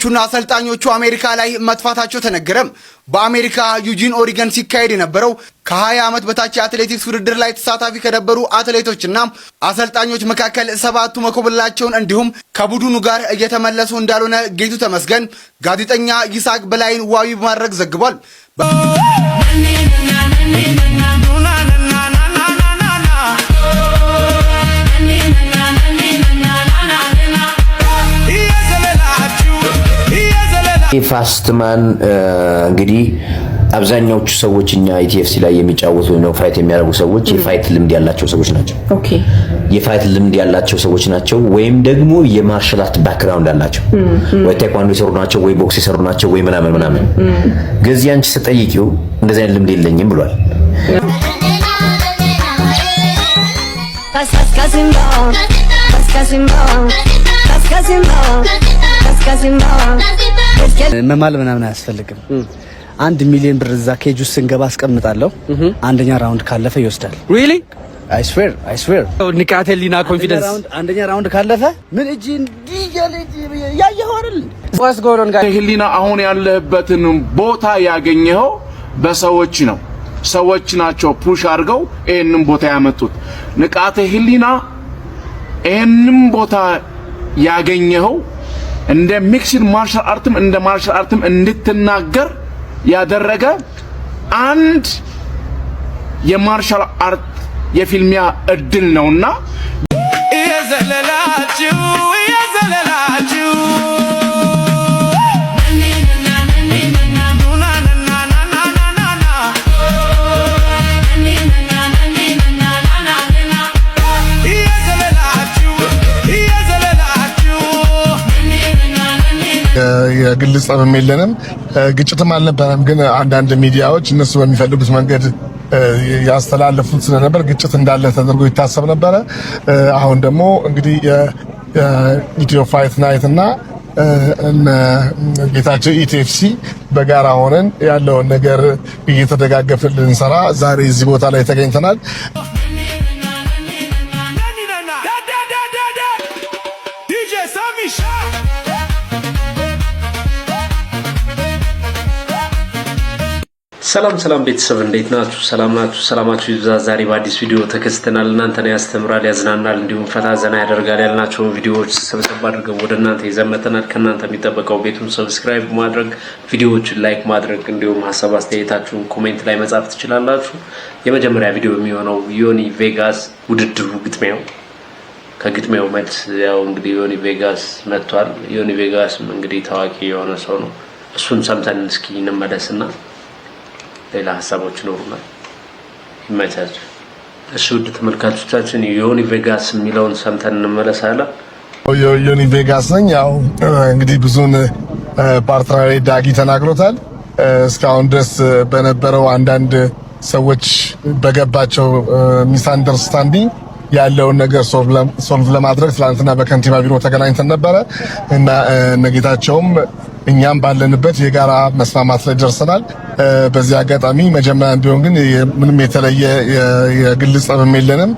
ቹና አሰልጣኞቹ አሜሪካ ላይ መጥፋታቸው ተነገረም። በአሜሪካ ዩጂን ኦሪገን ሲካሄድ የነበረው ከ20 ዓመት በታች አትሌቲክስ ውድድር ላይ ተሳታፊ ከነበሩ አትሌቶችና አሰልጣኞች መካከል 7ቱ መኮብለላቸውን እንዲሁም ከቡድኑ ጋር እየተመለሱ እንዳልሆነ ጌቱ ተመስገን ጋዜጠኛ ይስሐቅ በላይን ዋቢ በማድረግ ዘግቧል። ፋስትማን እንግዲህ አብዛኛዎቹ ሰዎች እኛ ኢቲኤፍሲ ላይ የሚጫወቱ ነው ፋይት የሚያደርጉ ሰዎች የፋይት ልምድ ያላቸው ሰዎች ናቸው። ኦኬ የፋይት ልምድ ያላቸው ሰዎች ናቸው ወይም ደግሞ የማርሻል አርት ባክግራውንድ አላቸው። ወይ ታይኳንዶ የሰሩ ናቸው ወይ ቦክስ የሰሩ ናቸው ወይ ምናምን ገዚህ አንቺ ተጠይቂው እንደዚህ አይነት ልምድ የለኝም ብሏል። መማል ምናምን አያስፈልግም። 1 ሚሊዮን ብር እዛ ኬጅ ውስጥ ስንገባ አስቀምጣለሁ። አንደኛ ራውንድ ካለፈ ይወስዳል። ሪሊ አይ ስዌር ንቃተ ህሊና ኮንፊደንስ አንደኛ ራውንድ ካለፈ ምን እጂ እንዲገለጂ ያየኸው አይደል? ዋስ ጎሮን ጋር ህሊና አሁን ያለህበትን ቦታ ያገኘኸው በሰዎች ነው። ሰዎች ናቸው ፑሽ አድርገው ይሄንን ቦታ ያመጡት። ንቃተ ህሊና ይሄንን ቦታ ያገኘኸው እንደ ሚክስድ ማርሻል አርትም እንደ ማርሻል አርትም እንድትናገር ያደረገ አንድ የማርሻል አርት የፊልሚያ እድል ነውና እየዘለላችሁ የግል ጸብም የለንም ግጭትም አልነበረም። ግን አንዳንድ ሚዲያዎች እነሱ በሚፈልጉት መንገድ ያስተላለፉት ስለነበር ግጭት እንዳለ ተደርጎ ይታሰብ ነበር። አሁን ደግሞ እንግዲህ የኢትዮ ፋይት ናይት እና ጌታቸው ኢቲኤፍሲ በጋራ ሆነን ያለውን ነገር እየተደጋገፍን ልንሰራ ዛሬ እዚህ ቦታ ላይ ተገኝተናል። ሰላም ቤተሰብ እንዴት ናችሁ? ሰላም ናችሁ? ሰላማችሁ ይብዛ። ዛሬ በአዲስ ቪዲዮ ተከስተናል። እናንተን ያስተምራል፣ ያዝናናል እንዲሁም ፈታ ዘና ያደርጋል ያልናቸውን ቪዲዮዎች ሰብሰብ አድርገን ወደ እናንተ ይዘመተናል። ከእናንተ የሚጠበቀው ቤቱን ሰብስክራይብ ማድረግ፣ ቪዲዮዎችን ላይክ ማድረግ እንዲሁም ሀሳብ አስተያየታችሁን ኮሜንት ላይ መጻፍ ትችላላችሁ። የመጀመሪያ ቪዲዮ የሚሆነው ዮኒ ቬጋስ ውድድሩ ግጥሚያው ከግጥሚያው መልስ ያው እንግዲህ ዮኒ ቬጋስ መጥቷል። ዮኒ ቬጋስም እንግዲህ ታዋቂ የሆነ ሰው ነው። እሱን ሰምተን እስኪ እንመለስና ሌላ ሀሳቦች ይኖሩናል። ይመቻችሁ። እሺ ውድ ተመልካቾቻችን ዮኒ ቬጋስ የሚለውን ሰምተን እንመለሳለን። ዮኒ ቬጋስ ነኝ። ያው እንግዲህ ብዙን ፓርትነር ዳጊ ተናግሮታል። እስካሁን ድረስ በነበረው አንዳንድ ሰዎች በገባቸው ሚስ አንደርስታንዲንግ ያለውን ነገር ሶልቭ ለማድረግ ትላንትና በከንቲባ ቢሮ ተገናኝተን ነበረ እና ነጌታቸውም እኛም ባለንበት የጋራ መስማማት ላይ ደርሰናል። በዚህ አጋጣሚ መጀመሪያ ቢሆን ግን ምንም የተለየ የግል ጸብም የለንም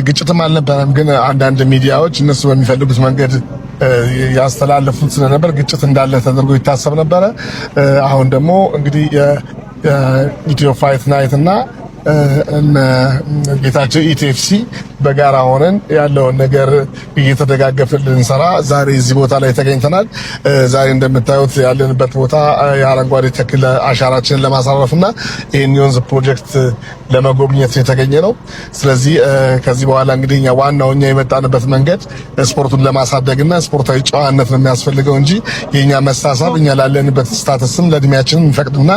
ግጭትም አልነበረም። ግን አንዳንድ ሚዲያዎች እነሱ በሚፈልጉት መንገድ ያስተላለፉት ስለነበር ግጭት እንዳለ ተደርጎ ይታሰብ ነበር። አሁን ደግሞ እንግዲህ የኢትዮ ፋይት ናይት እና ጌታቸው ኢቲኤፍሲ በጋራ ሆነን ያለውን ነገር እየተደጋገፍን ልንሰራ ዛሬ እዚህ ቦታ ላይ ተገኝተናል። ዛሬ እንደምታዩት ያለንበት ቦታ የአረንጓዴ ተክል አሻራችንን ለማሳረፍና ይሄን የወንዝ ፕሮጀክት ለመጎብኘት የተገኘ ነው። ስለዚህ ከዚህ በኋላ እንግዲህ እኛ ዋናው የመጣንበት መንገድ ስፖርቱን ለማሳደግና ስፖርታዊ ጨዋነት ነው የሚያስፈልገው እንጂ የኛ መሳሳብ እኛ ላለንበት ስታተስም ለእድሜያችንም የሚፈቅድና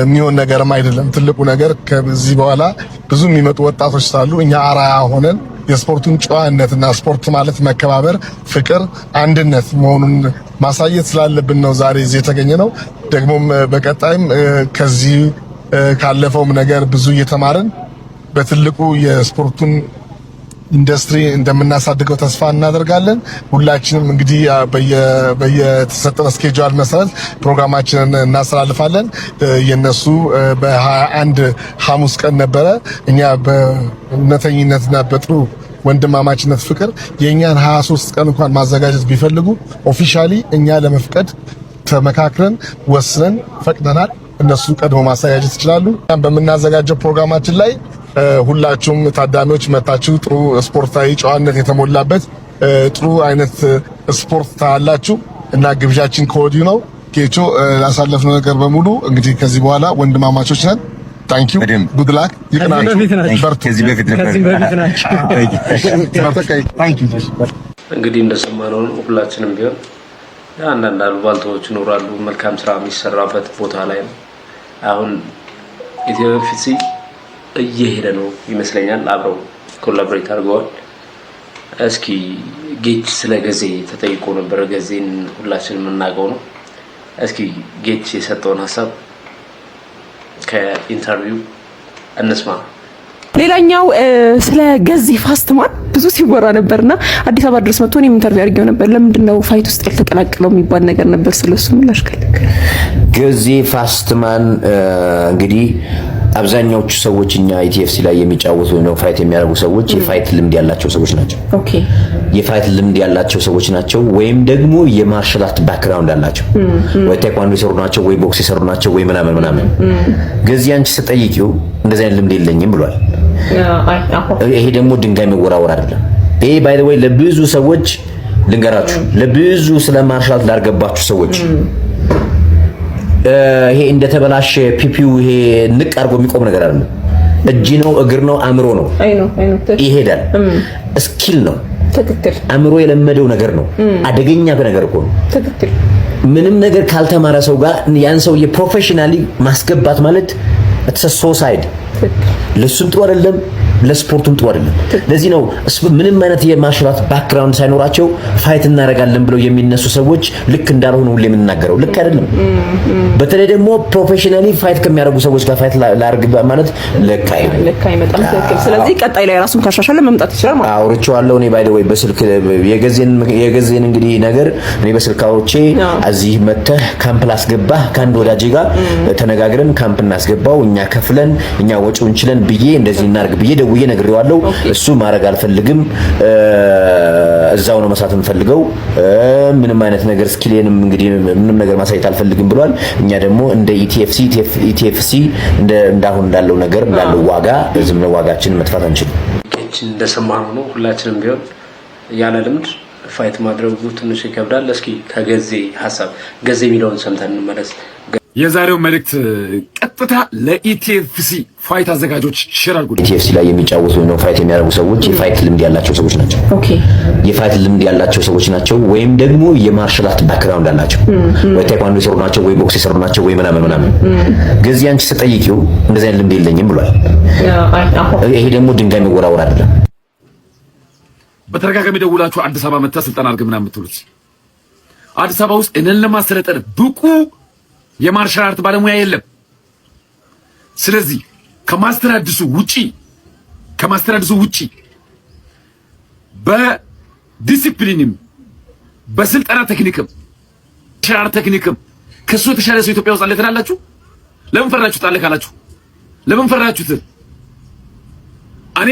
የሚሆን ነገርም አይደለም። ትልቁ ነገር ከዚህ በኋላ ብዙ የሚመጡ ወጣቶች ስላሉ እኛ አራያ ሆነን የስፖርቱን ጨዋነትና ስፖርት ማለት መከባበር፣ ፍቅር፣ አንድነት መሆኑን ማሳየት ስላለብን ነው ዛሬ እዚህ የተገኘ ነው። ደግሞም በቀጣይም ከዚህ ካለፈውም ነገር ብዙ እየተማርን በትልቁ የስፖርቱን ኢንዱስትሪ እንደምናሳድገው ተስፋ እናደርጋለን። ሁላችንም እንግዲህ በየተሰጠን ስኬጁል መሰረት ፕሮግራማችንን እናስተላልፋለን። የነሱ በ21 ሐሙስ ቀን ነበረ። እኛ በእውነተኝነትና በጥሩ ወንድማማችነት ፍቅር የኛን 23 ቀን እንኳን ማዘጋጀት ቢፈልጉ ኦፊሻሊ እኛ ለመፍቀድ ተመካክረን ወስነን ፈቅደናል። እነሱ ቀድሞ ማዘጋጀት ይችላሉ። በምናዘጋጀው ፕሮግራማችን ላይ ሁላችሁም ታዳሚዎች መጣችሁ ጥሩ ስፖርታዊ ጨዋነት የተሞላበት ጥሩ አይነት ስፖርት ታያላችሁ እና ግብዣችን ከወዲሁ ነው። ኬቾ ላሳለፍነው ነገር በሙሉ እንግዲህ ከዚህ በኋላ ወንድማማቾች ነን። ታንክ ዩ ጉድ ላክ ይቅናችሁ። ከዚህ በፊት ነበር እንግዲህ እንደሰማነው ሁላችንም ቢሆን አንዳንድ አሉባልታዎች ይኖራሉ። መልካም ስራ የሚሰራበት ቦታ ላይ ነው። አሁን ኢትዮፊሲ እየሄደ ነው ይመስለኛል። አብረው ኮላቦሬት አድርገዋል። እስኪ ጌች ስለ ገዜ ተጠይቆ ነበር። ገዜን ሁላችንም የምናውቀው ነው። እስኪ ጌች የሰጠውን ሀሳብ ከኢንተርቪው እንስማ። ሌላኛው ስለ ገዜ ፋስትማን ብዙ ሲወራ ነበርና አዲስ አበባ ድረስ መጥቶ እኔም ኢንተርቪው አድርጌው ነበር። ለምንድነው ፋይት ውስጥ ያልተቀላቀለው የሚባል ነገር ነበር። ስለሱ ምላሽ ከለከ። ገዜ ፋስትማን እንግዲህ አብዛኛዎቹ ሰዎች እኛ ኢቲኤፍሲ ላይ የሚጫወቱ ነው ፋይት የሚያደርጉ ሰዎች የፋይት ልምድ ያላቸው ሰዎች ናቸው። ኦኬ የፋይት ልምድ ያላቸው ሰዎች ናቸው፣ ወይም ደግሞ የማርሻል አርት ባክግራውንድ አላቸው። ወይ ታይኳንዶ የሰሩ ናቸው፣ ወይ ቦክስ የሰሩ ናቸው፣ ወይ ምናምን። ገዜ አንቺ ስትጠይቂው እንደዚህ አይነት ልምድ የለኝም ብሏል። ይሄ ደግሞ ድንጋይ መወራወር አይደለም። ይሄ ባይ ዘ ወይ ለብዙ ሰዎች ልንገራችሁ፣ ለብዙ ስለ ማርሻል አርት ላርገባችሁ ሰዎች ይሄ እንደተበላሸ ፒፒው ይሄ ንቅ አድርጎ የሚቆም ነገር አይደለም። እጅ ነው፣ እግር ነው፣ አእምሮ ነው። ይሄዳል። ስኪል ነው። ትክክል። አእምሮ የለመደው ነገር ነው። አደገኛ ነገር እኮ ነው። ትክክል። ምንም ነገር ካልተማረ ሰው ጋር ያን ሰው የፕሮፌሽናሊ ማስገባት ማለት ሱሳይድ ለሱም ጥሩ አይደለም፣ ለስፖርቱም ጥሩ አይደለም። ለዚህ ነው ምንም አይነት የማርሻል አርት ባክግራውንድ ሳይኖራቸው ፋይት እናደርጋለን ብለው የሚነሱ ሰዎች ልክ እንዳልሆኑ ሁሌ የምንናገረው ልክ አይደለም። በተለይ ደግሞ ፕሮፌሽናሊ ፋይት ከሚያደርጉ ሰዎች ጋር ፋይት ላርግ ማለት ልክ አይመጣም። ትክክል። ስለዚህ ቀጣይ ላይ ራሱን ካሻሻለ መምጣት ይችላል ማለት ነው። አውርቼዋለሁ እኔ ባይ ዘ ወይ በስልክ የገዜን እንግዲህ ነገር እኔ በስልክ አውርቼ እዚህ መተህ ካምፕ ላስገባህ ከአንድ ወዳጄ ጋር ተነጋግረን ካምፕ እናስገባው እኛ ከፍለን እኛ ወጪውን ችለን ብዬ እንደዚህ እናርግ ብዬ ደውዬ ነግሬዋለሁ። እሱ ማድረግ አልፈልግም፣ እዛው ነው መስራት እንፈልገው፣ ምንም አይነት ነገር ስኪሌንም እንግዲህ ምንም ነገር ማሳየት አልፈልግም ብሏል። እኛ ደግሞ እንደ ኢቲኤፍሲ እንዳሁን እንዳለው ነገር እንዳለው ዋጋ ዝም ነው ዋጋችን መጥፋት አንችልም። እንደሰማነው ነው። ሁላችንም ቢሆን ያለ ልምድ ፋይት ማድረጉ ትንሽ ይከብዳል። እስኪ ከገዜ ሀሳብ ገዜ የሚለውን ሰምተን እንመለስ። የዛሬው መልእክት ቀጥታ ለኢቲኤፍሲ ፋይት አዘጋጆች ሼር አድርጉ። ኢቲኤፍሲ ላይ የሚጫወቱ ነው ፋይት የሚያደርጉ ሰዎች የፋይት ልምድ ያላቸው ሰዎች ናቸው። ኦኬ የፋይት ልምድ ያላቸው ሰዎች ናቸው፣ ወይም ደግሞ የማርሻል አርት ባክግራውንድ አላቸው። ወይ ታይኳንዶ የሰሩ ናቸው፣ ወይ ቦክስ የሰሩ ናቸው፣ ወይ ምናምን። ገዜ አንቺ ስትጠይቂው እንደዚህ አይነት ልምድ የለኝም ብሏል። ይሄ ደግሞ ድንጋይ መወራወር አይደለም። በተረጋጋሚ ደውላችሁ አዲስ አበባ መጣ ስልጠና አድርግ ምናምን የምትሉት አዲስ አበባ ውስጥ እነን ለማሰለጠን ብቁ የማርሻል አርት ባለሙያ የለም። ስለዚህ ከማስተር አዲሱ ውጪ በዲሲፕሊንም በስልጠና ቴክኒክም ሻር ቴክኒክም ከሱ የተሻለ ሰው ኢትዮጵያ ውስጥ አለ ትላላችሁ? ለምን ፈራችሁት? አለ ካላችሁ ለምን ፈራችሁት? እኔ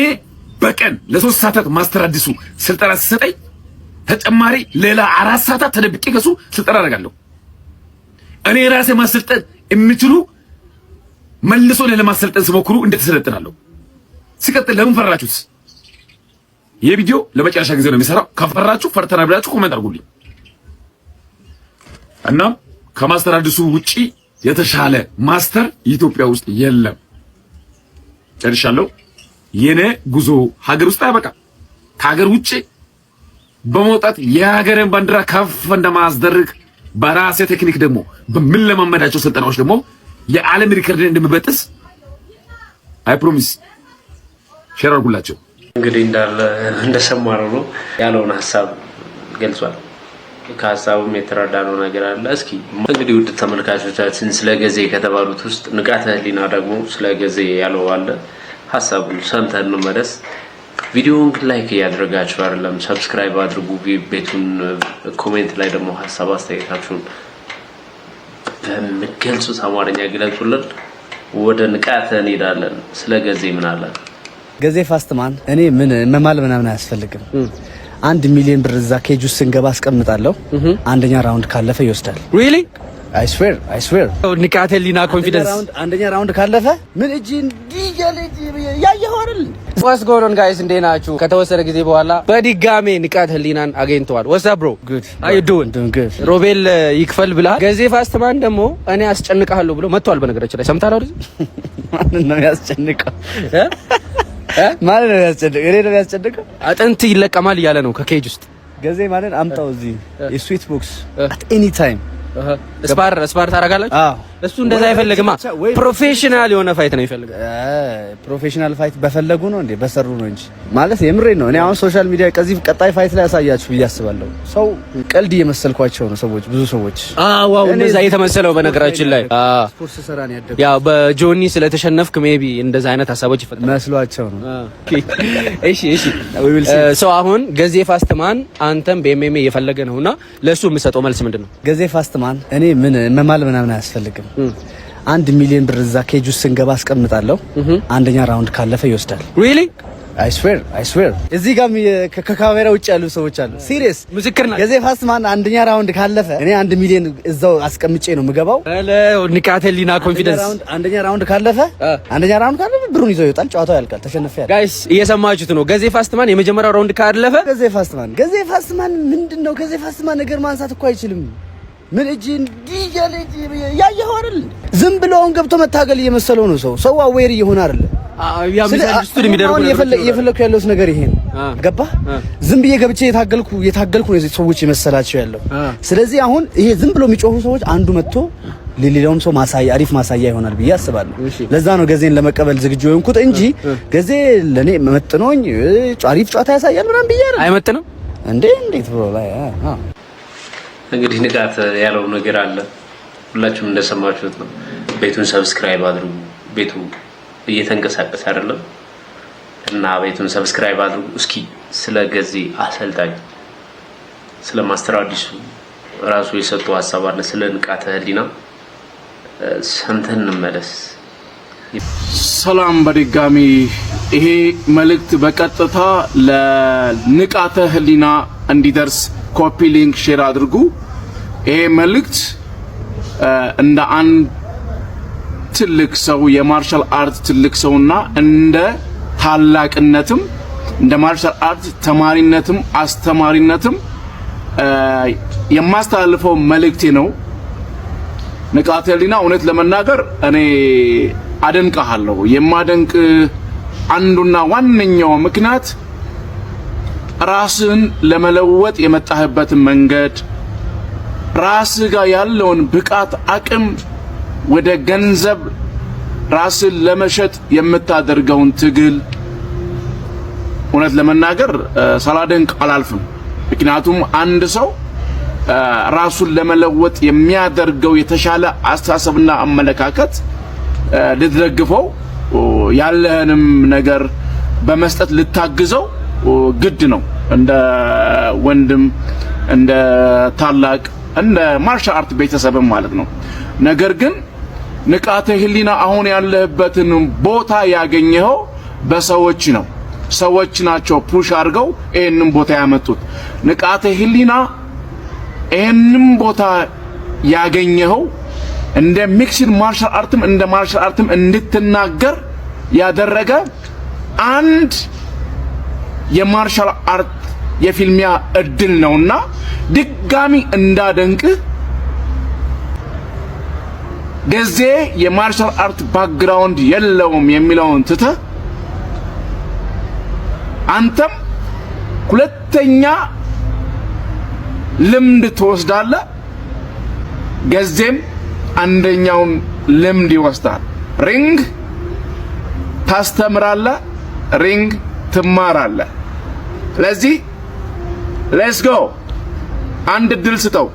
በቀን ለ3 ሰዓታት ማስተር አዲሱ ስልጠና ሲሰጠኝ ተጨማሪ ሌላ 4 ሰዓታት ተደብቄ ከሱ ስልጠና አደርጋለሁ። እኔ ራሴ ማሰልጠን የምችሉ መልሶ ለማሰልጠን ሲሞክሩ እንደተሰለጥናለሁ። ሲቀጥል ለምን ፈራችሁት? ይሄ ቪዲዮ ለመጨረሻ ጊዜ ነው የሚሰራው። ከፈራችሁ ፈርተና ብላችሁ ኮሜንት አድርጉልኝ። እናም ከማስተር አዲሱ ውጪ የተሻለ ማስተር ኢትዮጵያ ውስጥ የለም። ጨርሻለሁ። የኔ ጉዞ ሀገር ውስጥ አይበቃ፣ ከሀገር ውጪ በመውጣት የሀገርን ባንዲራ ከፍ እንደማስደርግ በራሴ ቴክኒክ ደግሞ በምንለማመዳቸው ስልጠናዎች ደግሞ የዓለም ሪከርድን እንደምበጥስ አይ ፕሮሚስ። ሼር አድርጉላቸው። እንግዲህ እንደሰማነው ነው ያለውን ሀሳብ ገልጿል። ከሀሳቡም የተረዳነው ነገር አለ። እስኪ እንግዲህ ውድ ተመልካቾቻችን ስለ ገዜ ከተባሉት ውስጥ ንቃተ ህሊና ደግሞ ስለ ገዜ ያለው አለ። ሀሳቡን ሰምተን እንመለስ። ቪዲዮውን ላይክ እያደረጋችሁ አይደለም፣ ሰብስክራይብ አድርጉ። ቤቱን ኮሜንት ላይ ደግሞ ሀሳብ አስተያየታችሁን በሚገልጹት አማርኛ ግለጹልን። ወደ ንቃተ እንሄዳለን። ስለ ገዜ ምን አለ? ገዜ ፋስትማን እኔ ምን መማል ምናምን አያስፈልግም። 1 ሚሊዮን ብር እዛ ኬጅ ውስጥ ስንገባ አስቀምጣለሁ። አንደኛ ራውንድ ካለፈ ይወስዳል። ሪሊ I swear ንቃተ ህሊና ኮንፊደንስ አንደኛ ራውንድ ካለፈ ምን እጂ እንዲያለ ያየው አይደል? ዋስ ጎን ኦን ጋይስ እንዴት ናችሁ? ከተወሰነ ጊዜ በኋላ በድጋሜ ንቃተ ህሊናን አግኝተዋል። ዋትስ አፕ ብሮ ጉድ አር ዩ ዱዊንግ ጉድ። ሮቤል ይክፈል ብለሃል። ገዜ ፋስትማን ደግሞ እኔ አስጨንቃለሁ ብሎ መጥቷል። በነገራችን ላይ ሰምታለሁ አይደል? ማን ነው ያስጨንቀው? ማን ነው ያስጨንቀው? እኔ ነው ያስጨንቀው? አጥንት ይለቀማል እያለ ነው ከኬጅ ውስጥ። ገዜ ማለት አምጣው እዚህ የስዊት ቦክስ at any time ስፓር ታደርጋላችሁ? አዎ እሱ እንደዛ አይፈልግማ። ፕሮፌሽናል የሆነ ፋይት ነው ይፈልጋል። ፕሮፌሽናል ፋይት በፈለጉ ነው እንዴ? በሰሩ ነው እንጂ ማለት የምሬ ነው። እኔ አሁን ሶሻል ሚዲያ ከዚህ ቀጣይ ፋይት ላይ ያሳያችሁ ብዬ አስባለሁ። ሰው ቀልድ እየመሰልኳቸው ነው ሰዎች፣ ብዙ ሰዎች። ዋው እንደዛ እየተመሰለው በነገራችን ላይ ስፖርት ሰራ ነው ያደረኩት። ያው በጆኒ ስለተሸነፍክ ሜቢ እንደዛ አይነት ሀሳቦች ይፈጠራል መስሏቸው ነው። እሺ ሰው አሁን ገዜ ፋስትማን አንተም በኤምኤምኤ እየፈለገ ነውና ለሱ የምሰጠው መልስ ምንድነው? ገዜ ፋስትማን እኔ ምን መማል ምናምን አያስፈልግም። 1 ሚሊዮን ብር እዛ ኬጅ ውስጥ ስንገባ አስቀምጣለሁ። አንደኛ ራውንድ ካለፈ ይወስዳል። ሪሊ I swear እዚህ ጋር ከካሜራ ውጭ ያሉ ሰዎች አሉ። ሲሪየስ ምስክር ናቸው። ገዜ ፋስትማን አንደኛ ራውንድ ካለፈ እኔ 1 ሚሊዮን እዛው አስቀምጬ ነው የምገባው። ንቃተ ህሊና ኮንፊደንስ አንደኛ ራውንድ ካለፈ ብሩን ይዞ ይወጣል። ጨዋታው ያልቃል። ተሸነፈ። ጋይስ እየሰማችሁት ነው። ገዜ ፋስትማን የመጀመሪያው ራውንድ ካለፈ ገዜ ፋስትማን ምንድነው? ገዜ ፋስትማን ነገር ማንሳት እኮ አይችልም። ምን እጂ እንዲያለ ያየው አይደል? ዝም ብለውን ገብቶ መታገል እየመሰለው ነው ሰው አዌር እየሆነ አይደል? እየፈለኩ ያለሁት ነገር ይሄ ነው። ገባ? ዝም ብዬ ገብቼ የታገልኩ ነው ሰዎች የመሰላቸው ያለው። ስለዚህ አሁን ይሄ ዝም ብሎ የሚጮሁ ሰዎች አንዱ መጥቶ ለሌላውም ሰው አሪፍ ማሳያ ይሆናል ብዬ አስባለሁ። ለዛ ነው ገዜን ለመቀበል ዝግጁ የሆንኩት እንጂ ገዜ ለኔ መጥኖኝ አሪፍ ጨዋታ ያሳያል ምናምን ብዬ አይደል? አይመጥንም እንዴት ብሎ ላይ እንግዲህ ንቃት ያለው ነገር አለ። ሁላችሁም እንደሰማችሁት ነው። ቤቱን ሰብስክራይብ አድርጉ። ቤቱ እየተንቀሳቀሰ አይደለም እና ቤቱን ሰብስክራይብ አድርጉ። እስኪ ስለ ገዜ አሰልጣኝ ስለ ማስተር አዲሱ ራሱ የሰጠው ሀሳብ አለ። ስለ ንቃተ ህሊና ሰምተን እንመለስ። ሰላም በድጋሚ ይሄ መልእክት በቀጥታ ለንቃተ ህሊና እንዲደርስ ኮፒ ሊንክ ሼር አድርጉ። ይሄ መልእክት እንደ አንድ ትልቅ ሰው የማርሻል አርት ትልቅ ሰውና እንደ ታላቅነትም እንደ ማርሻል አርት ተማሪነትም አስተማሪነትም የማስተላልፈው መልእክቴ ነው። ንቃተ ህሊና እውነት ለመናገር እኔ አደንቅሃለሁ። የማደንቅ አንዱና ዋነኛው ምክንያት ራስን ለመለወጥ የመጣህበትን መንገድ፣ ራስህ ጋር ያለውን ብቃት አቅም ወደ ገንዘብ ራስን ለመሸጥ የምታደርገውን ትግል እውነት ለመናገር ሳላደንቅ አላልፍም። ምክንያቱም አንድ ሰው ራሱን ለመለወጥ የሚያደርገው የተሻለ አስተሳሰብና አመለካከት ልትደግፈው ያለህንም ነገር በመስጠት ልታግዘው ግድ ነው። እንደ ወንድም እንደ ታላቅ እንደ ማርሻል አርት ቤተሰብም ማለት ነው። ነገር ግን ንቃተ ህሊና አሁን ያለህበትን ቦታ ያገኘኸው በሰዎች ነው። ሰዎች ናቸው ፑሽ አድርገው ይሄንን ቦታ ያመጡት። ንቃተ ህሊና ይሄንን ቦታ ያገኘኸው እንደ ሚክስድ ማርሻል አርትም እንደ ማርሻል አርትም እንድትናገር ያደረገ አንድ የማርሻል አርት የፊልሚያ እድል ነውና ድጋሚ እንዳደንቅህ ገዜ የማርሻል አርት ባክግራውንድ የለውም የሚለውን ትተህ አንተም ሁለተኛ ልምድ ትወስዳለህ። ገዜም አንደኛውን ልምድ ይወስዳል። ሪንግ ታስተምራለህ፣ ሪንግ ትማራለህ። ስለዚህ ሌትስ ጎ አንድ እድል ስጠው።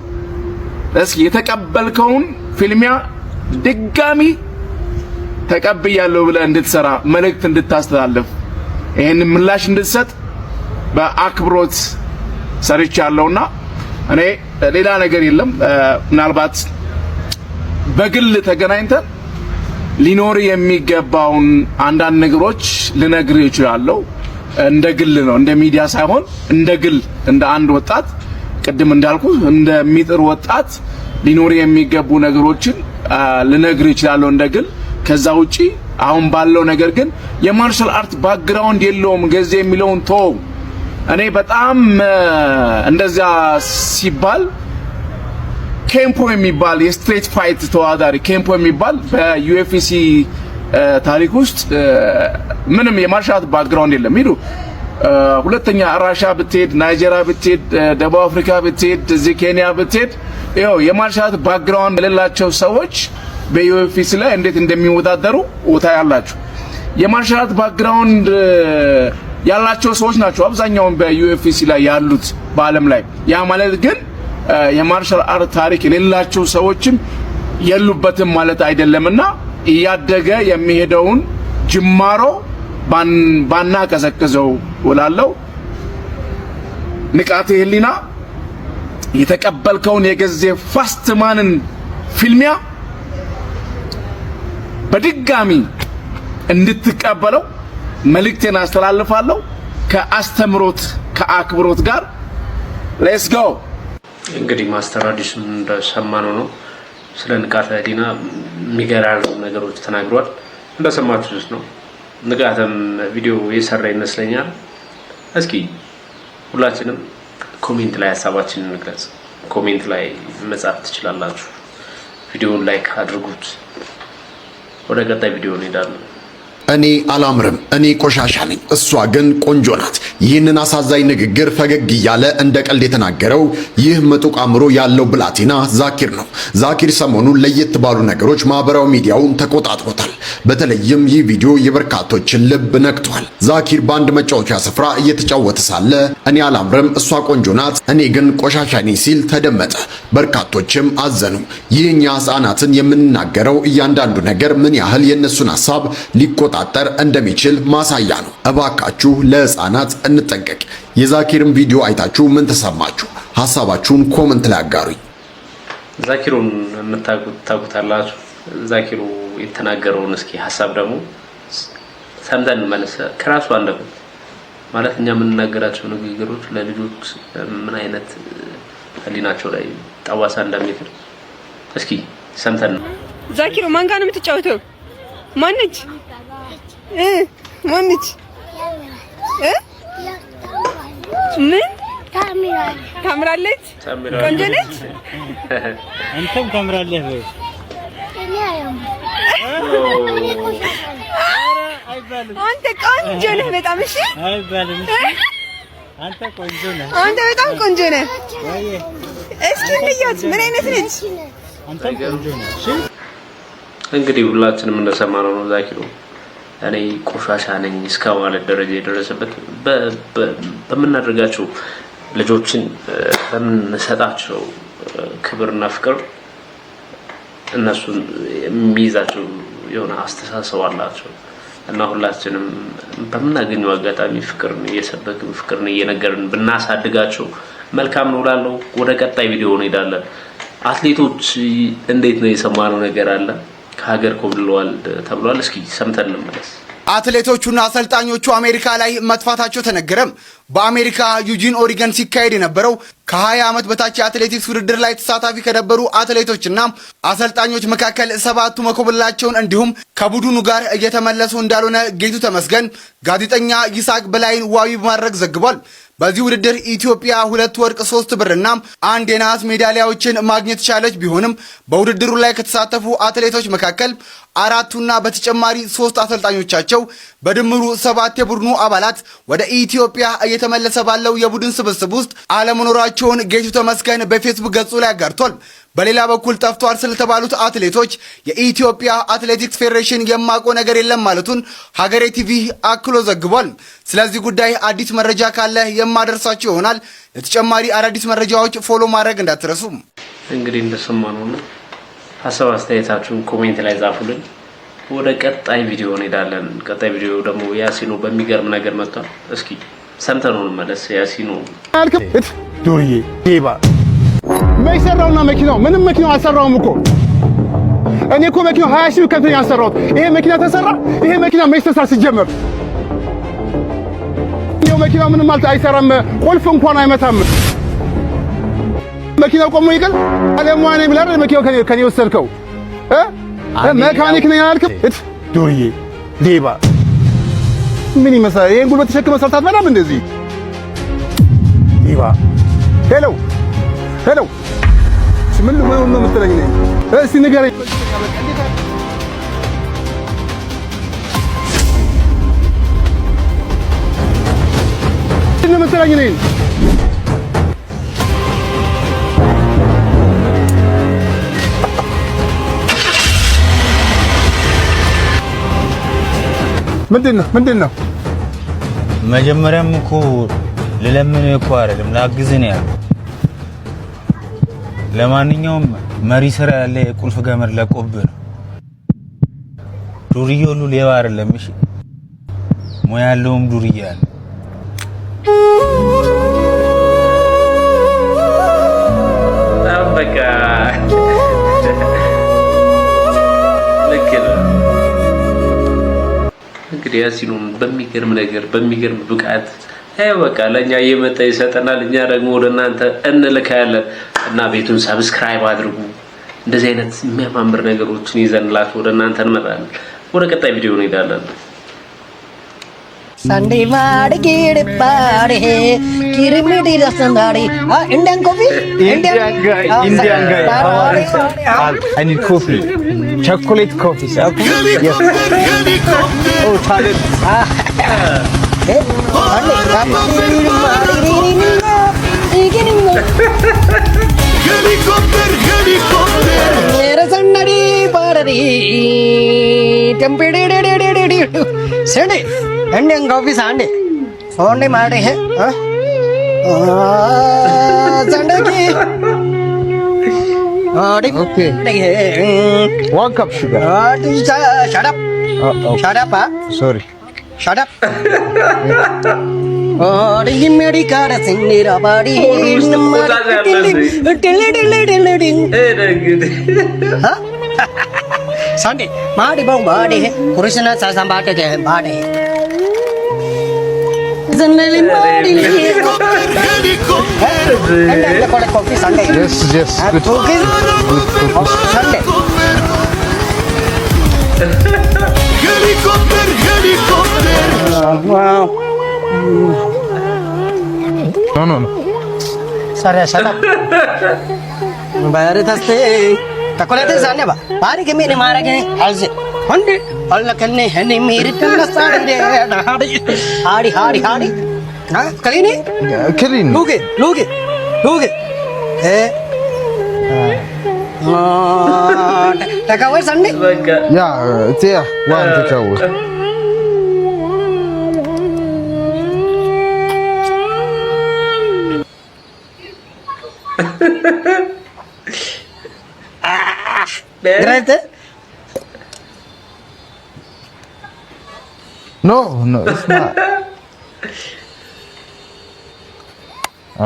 እስኪ የተቀበልከውን ፊልሚያ ድጋሚ ተቀብያለሁ ብለህ እንድትሰራ መልእክት እንድታስተላልፍ ይሄን ምላሽ እንድትሰጥ በአክብሮት ሰርቻለሁና እኔ ሌላ ነገር የለም። ምናልባት በግል ተገናኝተን ሊኖር የሚገባውን አንዳንድ ነገሮች ልነግር ይችላልው። እንደ ግል ነው፣ እንደ ሚዲያ ሳይሆን እንደ ግል እንደ አንድ ወጣት ቅድም እንዳልኩ እንደሚጥር ወጣት ሊኖር የሚገቡ ነገሮችን ልነግር ይችላልው እንደ ግል። ከዛ ውጪ አሁን ባለው ነገር ግን የማርሻል አርት ባክግራውንድ የለውም ገዜ የሚለውን ተው። እኔ በጣም እንደዛ ሲባል ኬምፖ የሚባል የስትሬት ፋይት ተዋዳሪ ኬምፖ የሚባል በዩኤፍሲ ታሪክ ውስጥ ምንም የማርሻል አርት ባክግራውንድ የለም። ሂዱ ሁለተኛ ራሻ ብትሄድ፣ ናይጄሪያ ብትሄድ፣ ደቡብ አፍሪካ ብትሄድ፣ እዚህ ኬንያ ብትሄድ ይኸው የማርሻል አርት ባክግራውንድ የሌላቸው ሰዎች በዩኤፍሲ ላይ እንዴት እንደሚወዳደሩ ታያላችሁ። የማርሻል አርት ባክግራውንድ ያላቸው ሰዎች ናቸው አብዛኛውን በዩኤፍሲ ላይ ያሉት በዓለም ላይ። ያ ማለት ግን የማርሻል አርት ታሪክ የሌላቸው ሰዎችም የሉበትም ማለት አይደለምና እያደገ የሚሄደውን ጅማሮ ባናቀዘቅዘው እላለሁ። ንቃተ ህሊና የተቀበልከውን የገዜ ፋስትማንን ፊልሚያ በድጋሚ እንድትቀበለው መልእክቴን አስተላልፋለሁ ከአስተምሮት ከአክብሮት ጋር ሌትስ ጎ። እንግዲህ ማስተር አዲሱን እንደሰማነው ነው ስለ ንቃተ ህሊና የሚገራርሙ ነገሮች ተናግሯል። እንደሰማችሁት ነው። ንቃተም ቪዲዮ የሰራ ይመስለኛል። እስኪ ሁላችንም ኮሜንት ላይ ሐሳባችንን እንግለጽ። ኮሜንት ላይ መጻፍ ትችላላችሁ። ቪዲዮውን ላይክ አድርጉት። ወደ ቀጣይ ቪዲዮ እንሄዳለን። እኔ አላምርም፣ እኔ ቆሻሻ ነኝ፣ እሷ ግን ቆንጆ ናት። ይህንን አሳዛኝ ንግግር ፈገግ እያለ እንደ ቀልድ የተናገረው ይህ ምጡቅ አእምሮ ያለው ብላቴና ዛኪር ነው። ዛኪር ሰሞኑን ለየት ባሉ ነገሮች ማህበራዊ ሚዲያውን ተቆጣጥሮታል። በተለይም ይህ ቪዲዮ የበርካቶችን ልብ ነክቷል። ዛኪር በአንድ መጫወቻ ስፍራ እየተጫወተ ሳለ እኔ አላምርም፣ እሷ ቆንጆ ናት፣ እኔ ግን ቆሻሻ ነኝ ሲል ተደመጠ። በርካቶችም አዘኑ። ይህኛ ሕፃናትን የምንናገረው እያንዳንዱ ነገር ምን ያህል የእነሱን ሐሳብ ሊቆጣጠር እንደሚችል ማሳያ ነው። እባካችሁ ለሕፃናት እንጠንቀቅ። የዛኪርን ቪዲዮ አይታችሁ ምን ተሰማችሁ? ሐሳባችሁን ኮመንት ላይ አጋሩኝ። ዛኪሩን የምታውቁታላችሁ። ዛኪሩ የተናገረውን እስኪ ሐሳብ ደግሞ ሰምተን መለሰ ከራሱ አንደበት ማለት እኛ የምንናገራቸው ንግግሮች ለልጆች ምን አይነት ህሊናቸው ላይ ጠባሳ እንደሚጥል እስኪ ሰምተን። ዛኪሩ ማን ጋር ነው የምትጫወተው? ማነች? ማነች? ምን ታምራለች? ቆንጆ ነች? አንተም ታምራለህ ወይ? አንተ ቆንጆ ነህ በጣም። እሺ አይባልም። አንተ ቆንጆ ነህ። አንተ በጣም ቆንጆ ነህ። እስኪ እንያት ምን አይነት ነች? አንተ ቆንጆ ነህ። እሺ እንግዲህ ሁላችንም እንደሰማነው ነው ዛኪሩ እኔ ቆሻሻ ነኝ እስከ ማለት ደረጃ የደረሰበት በምናደርጋቸው ልጆችን በምንሰጣቸው ክብርና ፍቅር እነሱን የሚይዛቸው የሆነ አስተሳሰብ አላቸው እና ሁላችንም በምናገኘው አጋጣሚ ፍቅርን እየሰበክን ፍቅርን እየነገርን ብናሳድጋቸው መልካም ነው እላለሁ። ወደ ቀጣይ ቪዲዮ እንሄዳለን። አትሌቶች እንዴት ነው የሰማነው ነገር አለ ከሀገር ኮብልለዋል ተብሏል። እስኪ ሰምተን እንመለስ። አትሌቶቹና አሰልጣኞቹ አሜሪካ ላይ መጥፋታቸው ተነገረም። በአሜሪካ ዩጂን ኦሪገን ሲካሄድ የነበረው ከ20 ዓመት በታች የአትሌቲክስ ውድድር ላይ ተሳታፊ ከነበሩ አትሌቶችና አሰልጣኞች መካከል 7ቱ መኮብለላቸውን እንዲሁም ከቡድኑ ጋር እየተመለሱ እንዳልሆነ ጌቱ ተመስገን ጋዜጠኛ ይስሐቅ በላይን ዋቢ በማድረግ ዘግቧል። በዚህ ውድድር ኢትዮጵያ 2 ወርቅ 3 ብርና 1 የነሐስ ሜዳሊያዎችን ማግኘት ቻለች። ቢሆንም በውድድሩ ላይ ከተሳተፉ አትሌቶች መካከል 4ቱና በተጨማሪ 3 አሰልጣኞቻቸው በድምሩ 7 የቡድኑ አባላት ወደ ኢትዮጵያ እየተመለሰ ባለው የቡድን ስብስብ ውስጥ አለመኖራቸውን ጌቱ ተመስገን በፌስቡክ ገጹ ላይ አጋርቷል። በሌላ በኩል ጠፍቷል ስለተባሉት አትሌቶች የኢትዮጵያ አትሌቲክስ ፌዴሬሽን የማውቀው ነገር የለም ማለቱን ሀገሬ ቲቪ አክሎ ዘግቧል። ስለዚህ ጉዳይ አዲስ መረጃ ካለ የማደርሳችሁ ይሆናል። ለተጨማሪ አዳዲስ መረጃዎች ፎሎ ማድረግ እንዳትረሱ። እንግዲህ እንደሰማነው ነው። ሀሳብ አስተያየታችሁን ኮሜንት ላይ ጻፉልን። ወደ ቀጣይ ቪዲዮ እንሄዳለን። ቀጣይ ቪዲዮ ደግሞ ያሲኖ በሚገርም ነገር መጥቷል። እስኪ ሰምተነው እንመለስ። ያሲኖ አልከት ዱርዬ ዴባ መይሰራውና መኪናው ምንም መኪናው አልሰራውም እኮ እኔ እኮ መኪናው 20 ሺህ ከፍተኛ ያሰራሁት ይሄ መኪና ተሰራ። ይሄ መኪና መች ተሰራ ሲጀመር? ይሄው መኪና ምንም ማለት አይሰራም። ቁልፍ እንኳን አይመታም። መኪናው ቆሞ ይቀር አለማኔ ብለህ መኪናው ከኔ ወሰድከው መካኒክ ነኝ አልክም። ዱርዬ ሌባ ምን ይመስላል? ይሄን ጉልበት ተሸክመህ ሰርታት በጣም እንደዚህ ሌባ። ሄሎ ምን ነው የምትለኝ? እስቲ ንገረኝ። ምን ነው የምትለኝ ነኝ? ምንድን ነው? መጀመሪያም እኮ ልለምን እኮ አይደለም ላግዝህ ነው ያለው። ለማንኛውም መሪ ስራ ያለ የቁልፍ ገመድ ለቆብህ ነው። ዱርዬ ሁሉ ሌባ አይደለም። እሺ ሙያ ያለውም ዱርዬ አለ። በቃ እንግዲህ ያሲኑም በሚገርም ነገር በሚገርም ብቃት በቃ ለኛ እየመጣ ይሰጠናል። እኛ ደግሞ ወደ እናንተ እንልካለን እና ቤቱን ሰብስክራይብ አድርጉ። እንደዚህ አይነት የሚያማምር ነገሮችን ይዘንላችሁ ወደ እናንተ እንመጣለን። ወደ ቀጣይ ቪዲዮ እንሄዳለን። Sunday mad kid party, kirimidi rasandari. Indian coffee? Indian guy. I need coffee. Chocolate coffee, sir. Yes. Oh, Khalid. Sunday. Indian coffee Sunday. Sunday मारे हैं, Sunday की. Okay. 1 cup sugar. Shut up. Shut up, Sorry. Shut up. और ये मेरी कार सिंगरा बाड़ी Sunday मारी बहु बाड़ी है कृष्णा सासा बाटे के बाड़े Sunday मारी and the coffee Sunday Yes. Good. Good Sunday Wow No. Sorry, shut up. Bayar thasте. Takolate sane ba. Pari ke mere mara ke halse. Honde. Allah kanne hene mere kanna saade. Hari. Ha? Kalini? Clean. Luge. Takawai Sunday? Yeah, there. 1 takeaway. Right? No, it's not.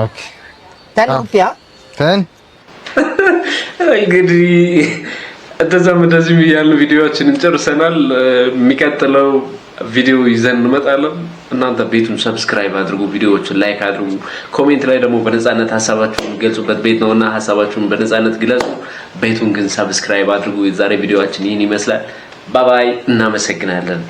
Okay. 10 rupiah. 10? እንግዲህ እንደዚህ ያሉ ቪዲዮዎችን ጨርሰናል። የሚቀጥለው ቪዲዮ ይዘን እንመጣለን። እናንተ ቤቱን ሰብስክራይብ አድርጉ፣ ቪዲዮዎችን ላይክ አድርጉ። ኮሜንት ላይ ደግሞ በነፃነት ሐሳባችሁን ገልጹበት ቤት ነውና ሐሳባችሁን በነፃነት ግለጹ። ቤቱን ግን ሰብስክራይብ አድርጉ። የዛሬ ቪዲዮአችን ይህን ይመስላል። ባይ እናመሰግናለን።